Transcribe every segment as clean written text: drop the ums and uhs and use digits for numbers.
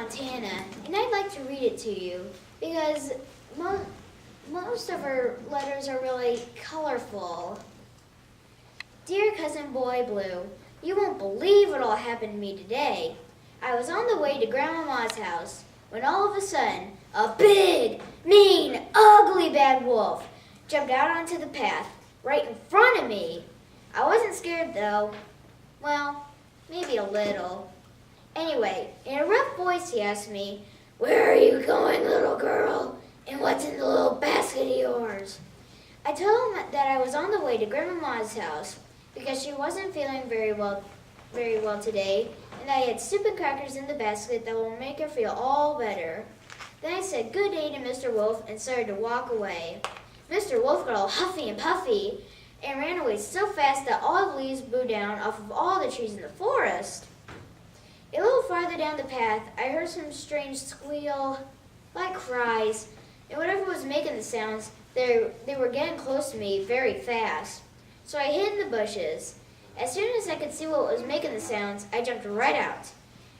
Montana, and I'd like to read it to you because most of her letters are really colorful. Dear Cousin Boy Blue, you won't believe what all happened to me today. I was on the way to Grandmama's house when all of a sudden, a big, mean, ugly bad wolf jumped out onto the path right in front of me. I wasn't scared though. Well, maybe a little. Anyway, in a rough voice he asked me, "Where are you going, little girl? And what's in the little basket of yours?" I told him that I was on the way to Grandmama's house because she wasn't feeling very well today, and I had soup and crackers in the basket that will make her feel all better. Then I said good day to Mr. Wolf and started to walk away. Mr. Wolf got all huffy and puffy and ran away so fast that all the leaves blew down off of all the trees in the forest. A little farther down the path, I heard some strange squeal, like cries, and whatever was making the sounds, they were getting close to me very fast. So I hid in the bushes. As soon as I could see what was making the sounds, I jumped right out.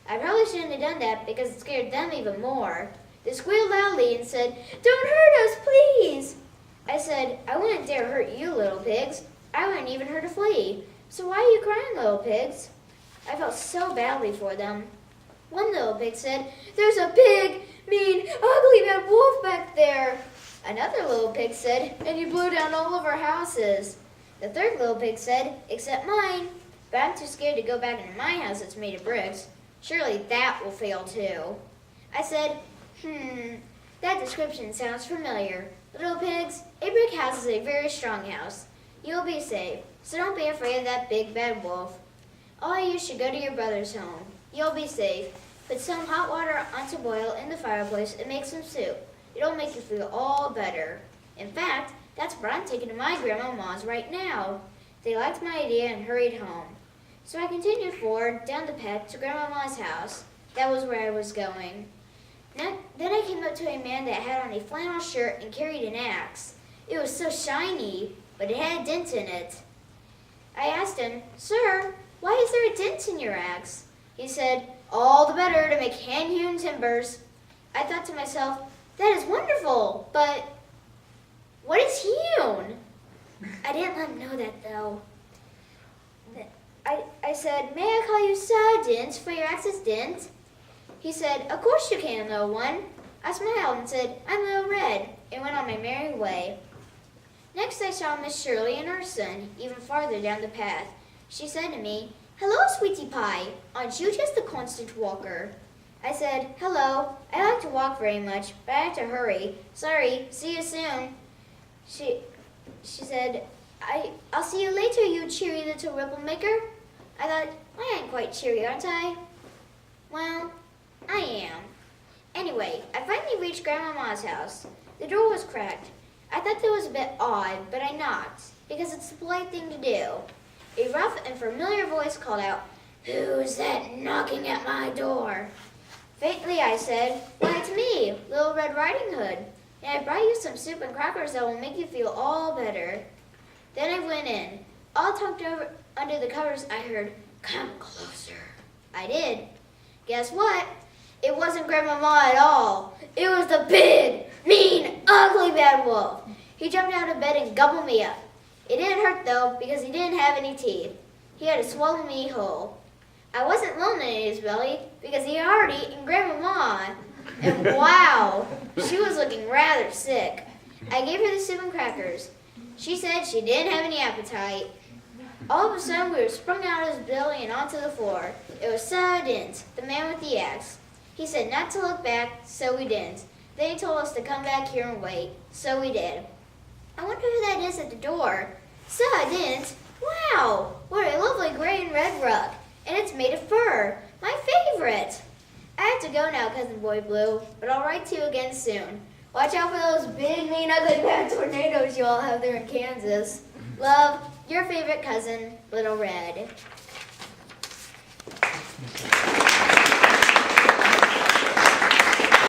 I probably shouldn't have done that because it scared them even more. They squealed loudly and said, "Don't hurt us, please!" I said, "I wouldn't dare hurt you, little pigs. I wouldn't even hurt a flea. So why are you crying, little pigs?" I felt so badly for them. One little pig said, "There's a big, mean, ugly bad wolf back there." Another little pig said, "And you blew down all of our houses." The third little pig said, "Except mine. But I'm too scared to go back into my house that's made of bricks. Surely that will fail too." I said, that description sounds familiar. Little pigs, a brick house is a very strong house. You'll be safe, so don't be afraid of that big bad wolf. All of you should go to your brother's home. You'll be safe. Put some hot water on to boil in the fireplace and make some soup. It'll make you feel all better. In fact, that's what I'm taking to my grandmama's right now. They liked my idea and hurried home. So I continued forward down the path to Grandmama's house. That was where I was going. Then I came up to a man that had on a flannel shirt and carried an axe. It was so shiny, but it had a dent in it. I asked him, "Sir, why is there a dent in your axe?" He said, "All the better to make hand-hewn timbers." I thought to myself, that is wonderful, but what is hewn? I didn't let him know that, though. I said, "May I call you Sawdent for your axe's dent?" He said, "Of course you can, little one." I smiled and said, "I'm Little Red," and went on my merry way. Next I saw Miss Shirley and her son, even farther down the path. She said to me, "Hello, Sweetie Pie. Aren't you just a constant walker?" I said, "Hello. I like to walk very much, but I have to hurry. Sorry, see you soon." She said, I'll see you later, you cheery little ripple maker." I thought, I ain't quite cheery, aren't I? Well, I am. Anyway, I finally reached Grandmama's house. The door was cracked. I thought that was a bit odd, but I knocked, because it's the polite thing to do. A rough and familiar voice called out, "Who's that knocking at my door?" Faintly I said, "Why, it's me, Little Red Riding Hood, and I brought you some soup and crackers that will make you feel all better." Then I went in. All tucked over under the covers, I heard, "Come closer." I did. Guess what? It wasn't Grandmama at all. It was the big, mean, ugly bad wolf. He jumped out of bed and gobbled me up. It didn't hurt, though, because he didn't have any teeth. He had to swallow me whole. I wasn't lonely in his belly because he had already eaten Grandmama. And wow, she was looking rather sick. I gave her the soup and crackers. She said she didn't have any appetite. All of a sudden, we were sprung out of his belly and onto the floor. It was Sawdent, the man with the axe. He said not to look back, so we didn't. Then he told us to come back here and wait, so we did. I wonder who that is at the door. Sawdent? Wow, what a lovely gray and red rug. And it's made of fur, my favorite. I have to go now, Cousin Boy Blue, but I'll write to you again soon. Watch out for those big, mean, ugly, bad tornadoes you all have there in Kansas. Love, your favorite cousin, Little Red.